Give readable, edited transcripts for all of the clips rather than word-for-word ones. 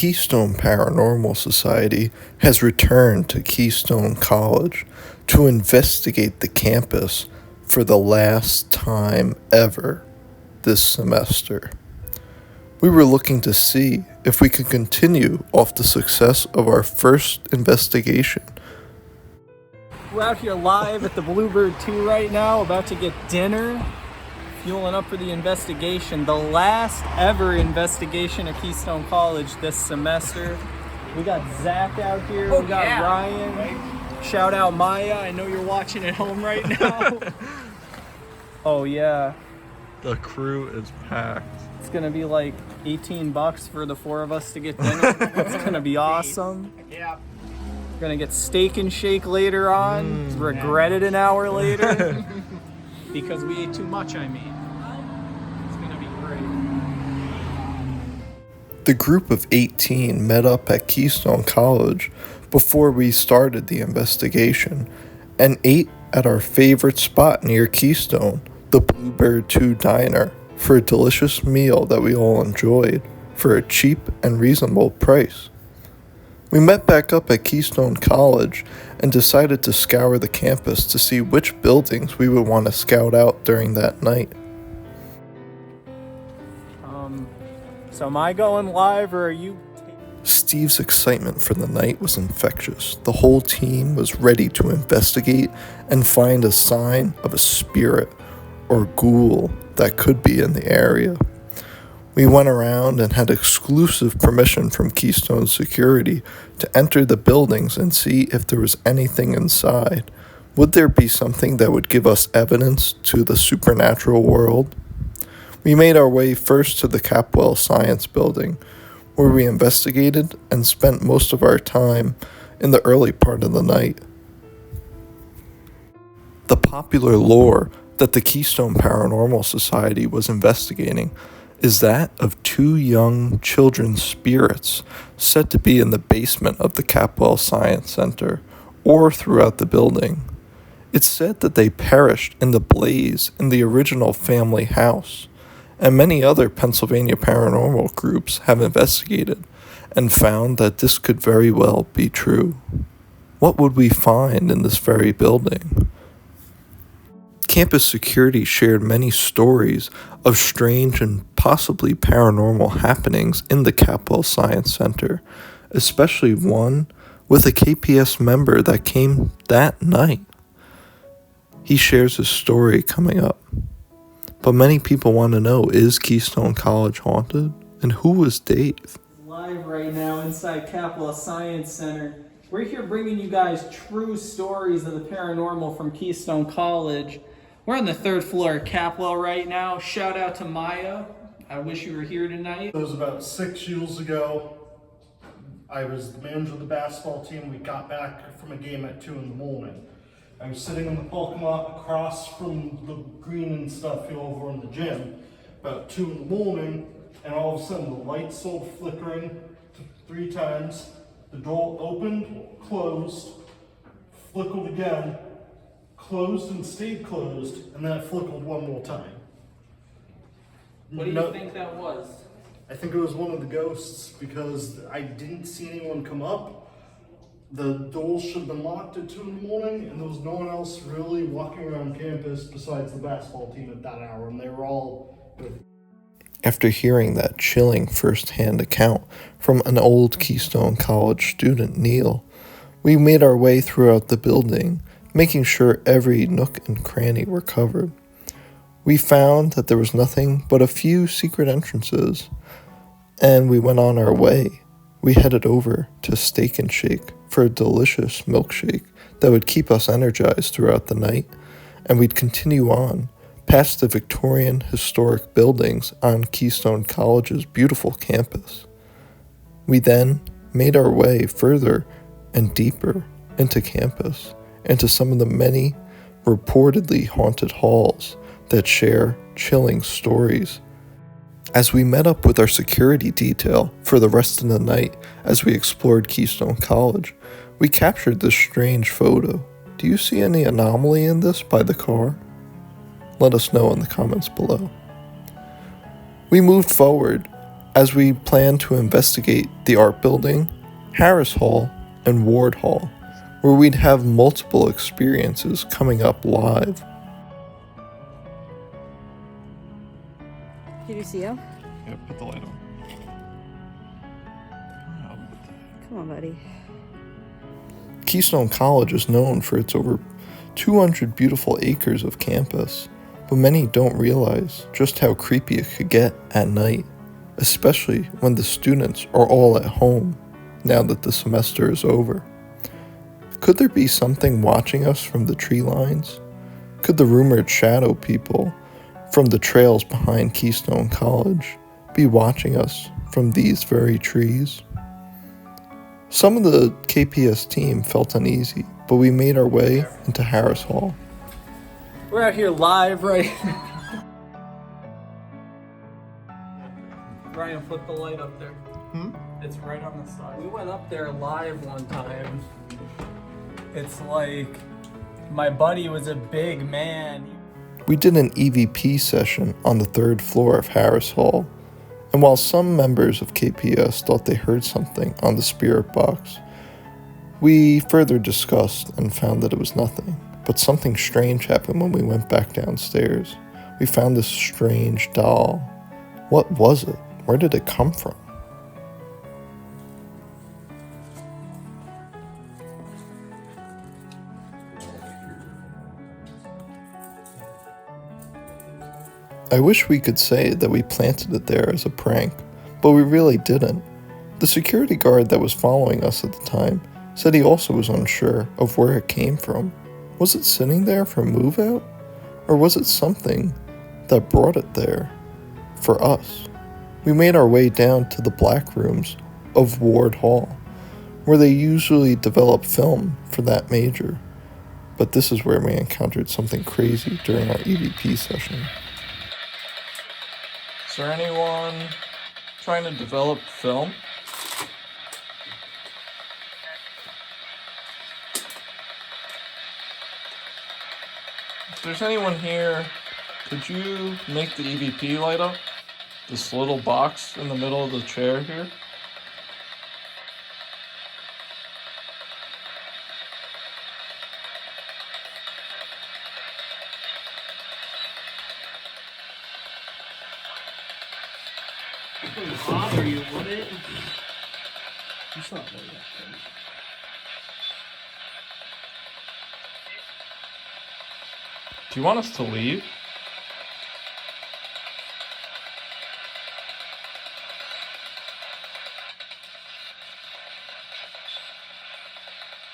Keystone Paranormal Society has returned to Keystone College to investigate the campus for the last time ever this semester. We were looking to see if we could continue off the success of our first investigation. We're out here live at the Bluebird 2 right now, about to get dinner, fueling up for the investigation, the last ever investigation at Keystone College this semester. We got Zach out here, we got Ryan, shout out Maya, I know you're watching at home right now. Oh yeah. The crew is packed. It's gonna be like $18 for the four of us to get dinner. It's gonna be awesome. Yeah. We're gonna get steak and shake later on, regret it an hour later. Because we ate too much, I mean. It's gonna be great. The group of 18 met up at Keystone College before we started the investigation and ate at our favorite spot near Keystone, the Bluebird 2 Diner, for a delicious meal that we all enjoyed for a cheap and reasonable price. We met back up at Keystone College and decided to scour the campus to see which buildings we would want to scout out during that night. So am I going live or are you? Steve's excitement for the night was infectious. The whole team was ready to investigate and find a sign of a spirit or ghoul that could be in the area. We went around and had exclusive permission from Keystone Security to enter the buildings and see if there was anything inside. Would there be something that would give us evidence to the supernatural world? We made our way first to the Capwell Science Building, where we investigated and spent most of our time in the early part of the night. The popular lore that the Keystone Paranormal Society was investigating is that of two young children's spirits said to be in the basement of the Capwell Science Center or throughout the building. It's said that they perished in the blaze in the original family house, and many other Pennsylvania paranormal groups have investigated and found that this could very well be true. What would we find in this very building? Campus security shared many stories of strange and possibly paranormal happenings in the Capwell Science Center, especially one with a KPS member that came that night. He shares his story coming up. But many people want to know, is Keystone College haunted? And who was Dave? Live right now inside Capwell Science Center. We're here bringing you guys true stories of the paranormal from Keystone College. We're on the third floor at Capwell right now. Shout out to Maya. I wish you were here tonight. It was about 6 years ago. I was the manager of the basketball team. We got back from a game at 2 in the morning. I was sitting in the parking lot across from the green and stuff here over in the gym, about 2 in the morning, and all of a sudden the lights started flickering 3 times. The door opened, closed, flickered again, closed and stayed closed, and then it flickered one more time. What do you think that was? I think it was one of the ghosts because I didn't see anyone come up. The doors should have been locked at 2 in the morning, and there was no one else really walking around campus besides the basketball team at that hour, and they were all good. After hearing that chilling first-hand account from an old Keystone College student, Neil, we made our way throughout the building, making sure every nook and cranny were covered. We found that there was nothing but a few secret entrances, and we went on our way. We headed over to Steak and Shake for a delicious milkshake that would keep us energized throughout the night, and we'd continue on past the Victorian historic buildings on Keystone College's beautiful campus. We then made our way further and deeper into campus, into some of the many reportedly haunted halls that share chilling stories. As we met up with our security detail for the rest of the night as we explored Keystone College, we captured this strange photo. Do you see any anomaly in this by the car? Let us know in the comments below. We moved forward as we planned to investigate the art building, Harris Hall, and Ward Hall, where we'd have multiple experiences coming up live. Did you see him? Yeah, put the light on. Come on, buddy. Keystone College is known for its over 200 beautiful acres of campus, but many don't realize just how creepy it could get at night, especially when the students are all at home now that the semester is over. Could there be something watching us from the tree lines? Could the rumored shadow people from the trails behind Keystone College be watching us from these very trees? Some of the KPS team felt uneasy, but we made our way into Harris Hall. We're out here live right Ryan, flip the light up there. It's right on the side. We went up there live one time. It's like my buddy was a big man. We did an EVP session on the 3rd floor of Harris Hall, and while some members of KPS thought they heard something on the spirit box, we further discussed and found that it was nothing. But something strange happened when we went back downstairs. We found this strange doll. What was it? Where did it come from? I wish we could say that we planted it there as a prank, but we really didn't. The security guard that was following us at the time said he also was unsure of where it came from. Was it sitting there for move out? Or was it something that brought it there for us? We made our way down to the black rooms of Ward Hall, where they usually develop film for that major. But this is where we encountered something crazy during our EVP session. Is there anyone trying to develop film? If there's anyone here, could you make the EVP light up? This little box in the middle of the chair here? It wouldn't bother you, would it? It's not really that good. Do you want us to leave?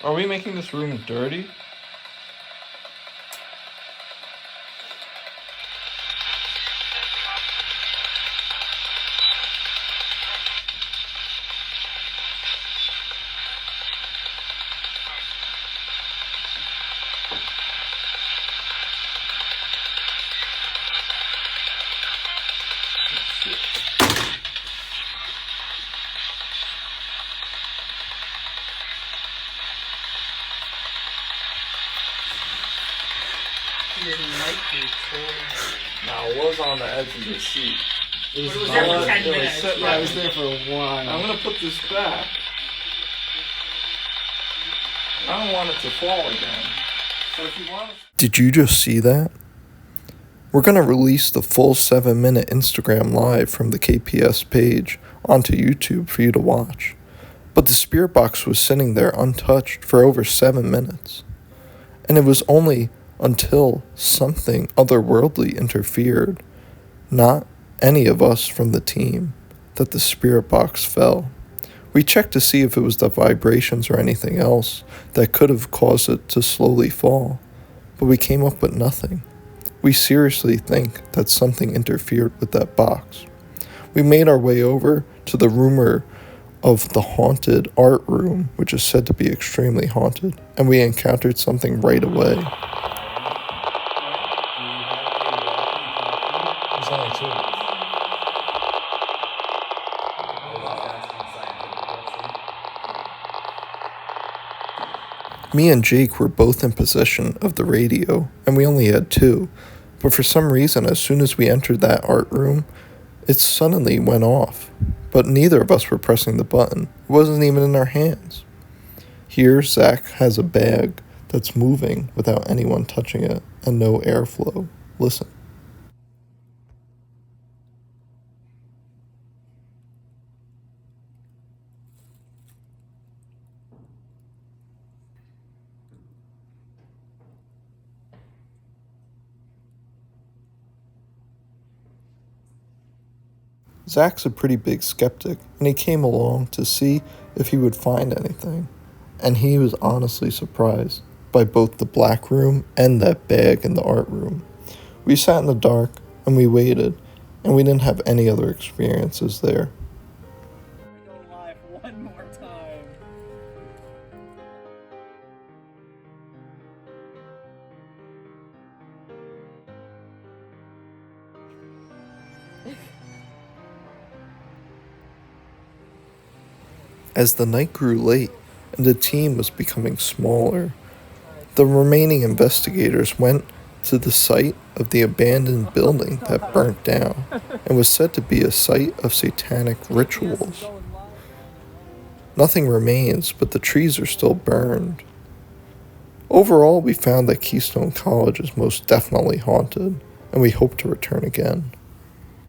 Are we making this room dirty? No, it was on the edge of the seat. It was there for 10 minutes. Yeah, I was there for a while. I'm gonna put this back. I don't want it to fall again. So if you want Did you just see that? We're gonna release the full 7-minute Instagram live from the KPS page onto YouTube for you to watch. But the spirit box was sitting there untouched for over 7 minutes. And it was only until something otherworldly interfered, not any of us from the team, that the spirit box fell. We checked to see if it was the vibrations or anything else that could have caused it to slowly fall, but we came up with nothing. We seriously think that something interfered with that box. We made our way over to the rumor of the haunted art room, which is said to be extremely haunted, and we encountered something right away. There's only 2. Me and Jake were both in possession of the radio, and we only had 2. But for some reason, as soon as we entered that art room, It suddenly went off, but neither of us were pressing the button. It wasn't even in our hands. Here, Zach has a bag that's moving without anyone touching it and no airflow. Listen. Zach's a pretty big skeptic, and he came along to see if he would find anything. And he was honestly surprised by both the black room and that bag in the art room. We sat in the dark, and we waited, and we didn't have any other experiences there. Go live one more time. As the night grew late and the team was becoming smaller, the remaining investigators went to the site of the abandoned building that burnt down and was said to be a site of satanic rituals. Nothing remains, but the trees are still burned. Overall, we found that Keystone College is most definitely haunted, and we hope to return again.